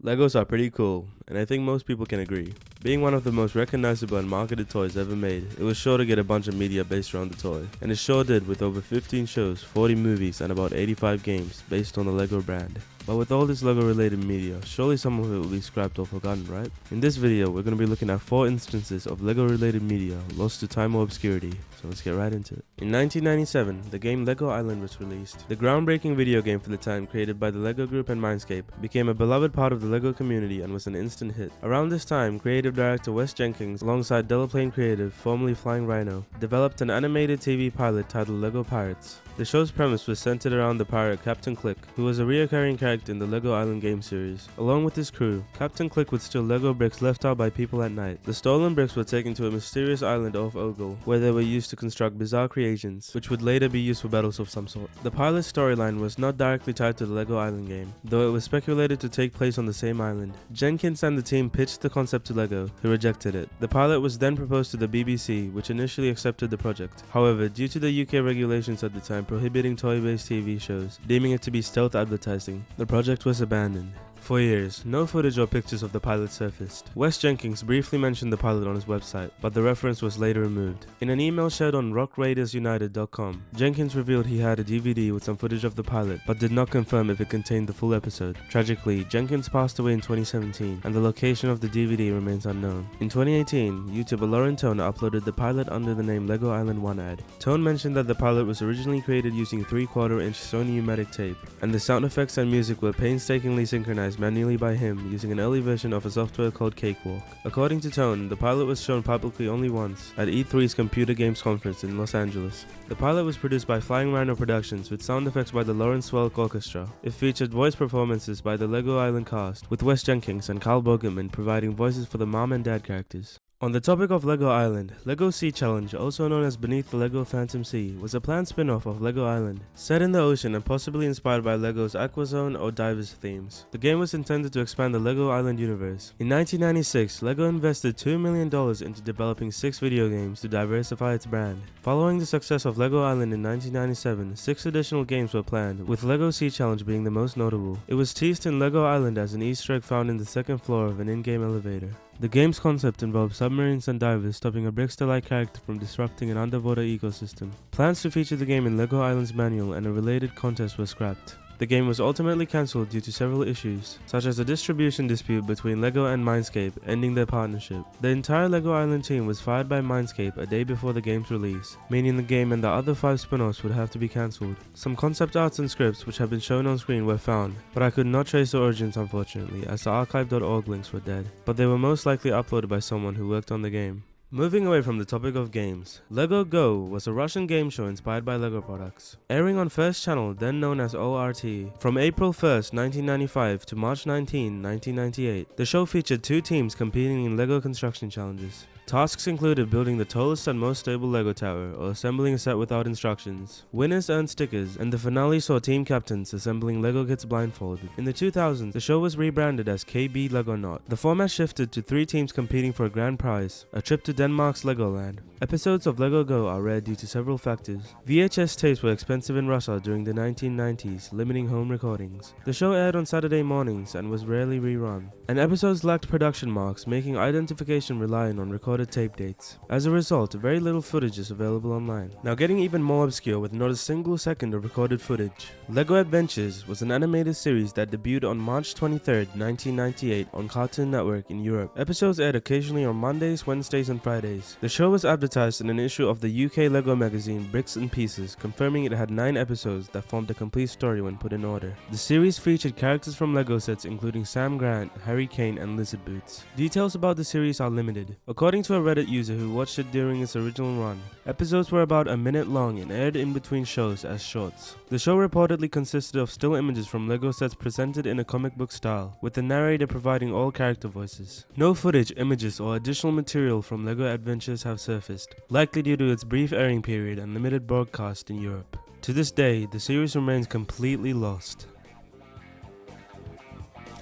Legos are pretty cool, and I think most people can agree. Being one of the most recognizable and marketed toys ever made, it was sure to get a bunch of media based around the toy. And it sure did, with over 15 shows, 40 movies, and about 85 games based on the Lego brand. But with all this Lego related media, surely some of it will be scrapped or forgotten, right? In this video, we're going to be looking at 4 instances of Lego related media lost to time or obscurity, so let's get right into it. In 1997, the game Lego Island was released. The groundbreaking video game for the time, created by the Lego Group and Mindscape, became a beloved part of the Lego community and was an instant hit. Around this time, creative director Wes Jenkins, alongside Delaplane Creative, formerly Flying Rhino, developed an animated TV pilot titled Lego Pirates. The show's premise was centered around the pirate Captain Click, who was a recurring character in the Lego Island game series. Along with his crew, Captain Click would steal Lego bricks left out by people at night. The stolen bricks were taken to a mysterious island off Ogle, where they were used to construct bizarre creations, which would later be used for battles of some sort. The pilot's storyline was not directly tied to the Lego Island game, though it was speculated to take place on the same island. Jenkins and the team pitched the concept to Lego, who rejected it. The pilot was then proposed to the BBC, which initially accepted the project. However, due to the UK regulations at the time prohibiting toy-based TV shows, deeming it to be stealth advertising, the project was abandoned. For years, no footage or pictures of the pilot surfaced. Wes Jenkins briefly mentioned the pilot on his website, but the reference was later removed. In an email shared on rockraidersunited.com, Jenkins revealed he had a DVD with some footage of the pilot, but did not confirm if it contained the full episode. Tragically, Jenkins passed away in 2017, and the location of the DVD remains unknown. In 2018, YouTuber Lauren Tone uploaded the pilot under the name Lego Island 1 ad. Tone mentioned that the pilot was originally created using 3/4-inch Sony pneumatic tape, and the sound effects and music were painstakingly synchronized manually by him using an early version of a software called Cakewalk. According to Tone, the pilot was shown publicly only once, at E3's Computer Games Conference in Los Angeles. The pilot was produced by Flying Rhino Productions with sound effects by the Lawrence Welk Orchestra. It featured voice performances by the Lego Island cast, with Wes Jenkins and Carl Bogerman providing voices for the mom and dad characters. On the topic of Lego Island, Lego Sea Challenge, also known as Beneath the Lego Phantom Sea, was a planned spin-off of Lego Island, set in the ocean and possibly inspired by Lego's Aquazone or Divers themes. The game was intended to expand the Lego Island universe. In 1996, Lego invested $2 million into developing 6 video games to diversify its brand. Following the success of Lego Island in 1997, 6 additional games were planned, with Lego Sea Challenge being the most notable. It was teased in Lego Island as an Easter egg found in the second floor of an in-game elevator. The game's concept involved submarines and divers stopping a Brickster-like character from disrupting an underwater ecosystem. Plans to feature the game in Lego Island's manual and a related contest were scrapped. The game was ultimately cancelled due to several issues, such as a distribution dispute between Lego and Mindscape, ending their partnership. The entire Lego Island team was fired by Mindscape a day before the game's release, meaning the game and the other 5 spin-offs would have to be cancelled. Some concept arts and scripts which have been shown on screen were found, but I could not trace the origins unfortunately, as the archive.org links were dead, but they were most likely uploaded by someone who worked on the game. Moving away from the topic of games, Lego Go was a Russian game show inspired by Lego products. Airing on First Channel, then known as ORT, from April 1st, 1995 to March 19, 1998, the show featured 2 teams competing in Lego construction challenges. Tasks included building the tallest and most stable Lego tower, or assembling a set without instructions. Winners earned stickers, and the finale saw team captains assembling Lego kits blindfolded. In the 2000s, the show was rebranded as KB Legonaut. The format shifted to 3 teams competing for a grand prize, a trip to Denmark's Legoland. Episodes of Lego Go are rare due to several factors. VHS tapes were expensive in Russia during the 1990s, limiting home recordings. The show aired on Saturday mornings and was rarely rerun. And episodes lacked production marks, making identification reliant on recorded tape dates. As a result, very little footage is available online. Now getting even more obscure with not a single second of recorded footage. Lego Adventures was an animated series that debuted on March 23, 1998 on Cartoon Network in Europe. Episodes aired occasionally on Mondays, Wednesdays and Fridays. The show was advertised in an issue of the UK Lego magazine Bricks and Pieces, confirming it had 9 episodes that formed a complete story when put in order. The series featured characters from Lego sets including Sam Grant, Harry Kane and Lizard Boots. Details about the series are limited. According to a Reddit user who watched it during its original run, episodes were about a minute long and aired in between shows as shorts. The show reportedly consisted of still images from Lego sets presented in a comic book style, with the narrator providing all character voices. No footage, images, or additional material from Lego Adventures have surfaced, likely due to its brief airing period and limited broadcast in Europe. To this day, the series remains completely lost.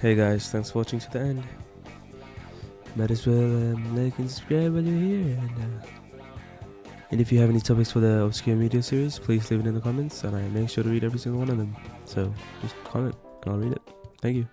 Hey guys, thanks for watching to the end. Might as well like and subscribe while you're here. And if you have any topics for the obscure media series, please leave it in the comments and I make sure to read every single one of them. So just comment and I'll read it. Thank you.